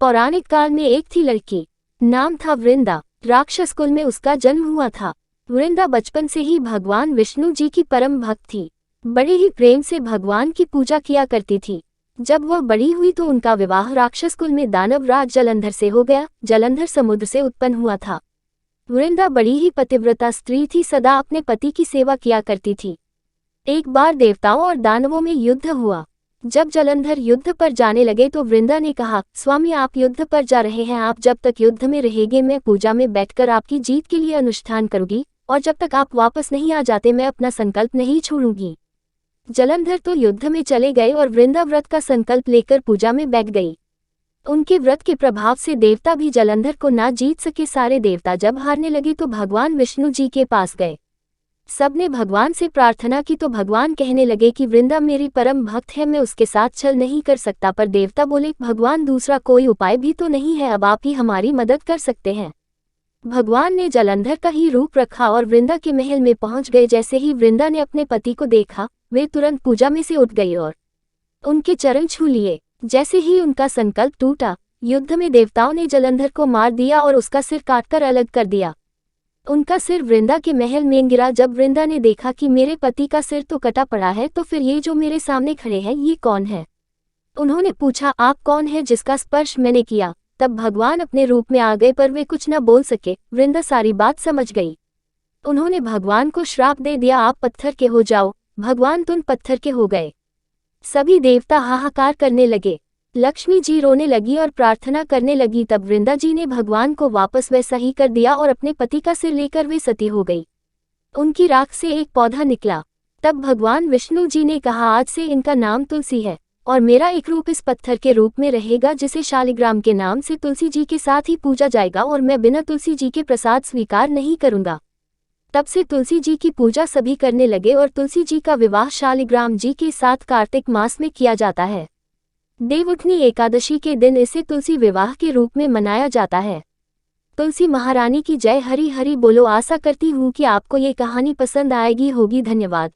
पौराणिक काल में एक थी लड़की, नाम था वृंदा। राक्षस कुल में उसका जन्म हुआ था। वृंदा बचपन से ही भगवान विष्णु जी की परम भक्त थी। बड़े ही प्रेम से भगवान की पूजा किया करती थी। जब वह बड़ी हुई तो उनका विवाह राक्षस कुल में दानव राज जलंधर से हो गया। जलंधर समुद्र से उत्पन्न हुआ था। वृंदा बड़ी ही पतिव्रता स्त्री थी, सदा अपने पति की सेवा किया करती थी। एक बार देवताओं और दानवों में युद्ध हुआ। जब जलंधर युद्ध पर जाने लगे तो वृंदा ने कहा, स्वामी आप युद्ध पर जा रहे हैं, आप जब तक युद्ध में रहेंगे मैं पूजा में बैठकर आपकी जीत के लिए अनुष्ठान करूंगी, और जब तक आप वापस नहीं आ जाते मैं अपना संकल्प नहीं छोड़ूंगी। जलंधर तो युद्ध में चले गए और वृंदा व्रत का संकल्प लेकर पूजा में बैठ गई। उनके व्रत के प्रभाव से देवता भी जलंधर को ना जीत सके। सारे देवता जब हारने लगे तो भगवान विष्णु जी के पास गए। सबने भगवान से प्रार्थना की तो भगवान कहने लगे कि वृंदा मेरी परम भक्त है, मैं उसके साथ छल नहीं कर सकता। पर देवता बोले, भगवान दूसरा कोई उपाय भी तो नहीं है, अब आप ही हमारी मदद कर सकते हैं। भगवान ने जलंधर का ही रूप रखा और वृंदा के महल में पहुंच गए। जैसे ही वृंदा ने अपने पति को देखा, वे तुरंत पूजा में से उठ गई और उनके चरण छू लिए। जैसे ही उनका संकल्प टूटा, युद्ध में देवताओं ने जलंधर को मार दिया और उसका सिर काटकर अलग कर दिया। उनका सिर वृंदा के महल में गिरा। जब वृंदा ने देखा कि मेरे पति का सिर तो कटा पड़ा है, तो फिर ये जो मेरे सामने खड़े हैं ये कौन है? उन्होंने पूछा, आप कौन है जिसका स्पर्श मैंने किया? तब भगवान अपने रूप में आ गए, पर वे कुछ न बोल सके। वृंदा सारी बात समझ गई। उन्होंने भगवान को श्राप दे दिया, आप पत्थर के हो जाओ। भगवान तुम पत्थर के हो गए। सभी देवता हाहाकार करने लगे। लक्ष्मी जी रोने लगी और प्रार्थना करने लगी। तब वृंदा जी ने भगवान को वापस वैसा ही कर दिया और अपने पति का सिर लेकर वे सती हो गई। उनकी राख से एक पौधा निकला। तब भगवान विष्णु जी ने कहा, आज से इनका नाम तुलसी है और मेरा एक रूप इस पत्थर के रूप में रहेगा, जिसे शालिग्राम के नाम से तुलसी जी के साथ ही पूजा जाएगा, और मैं बिना तुलसी जी के प्रसाद स्वीकार नहीं करूंगा। तब से तुलसी जी की पूजा सभी करने लगे और तुलसी जी का विवाह शालिग्राम जी के साथ कार्तिक मास में किया जाता है। देवउठनी एकादशी के दिन इसे तुलसी विवाह के रूप में मनाया जाता है। तुलसी महारानी की जय। हरि हरि बोलो। आशा करती हूँ कि आपको ये कहानी पसंद आएगी होगी। धन्यवाद।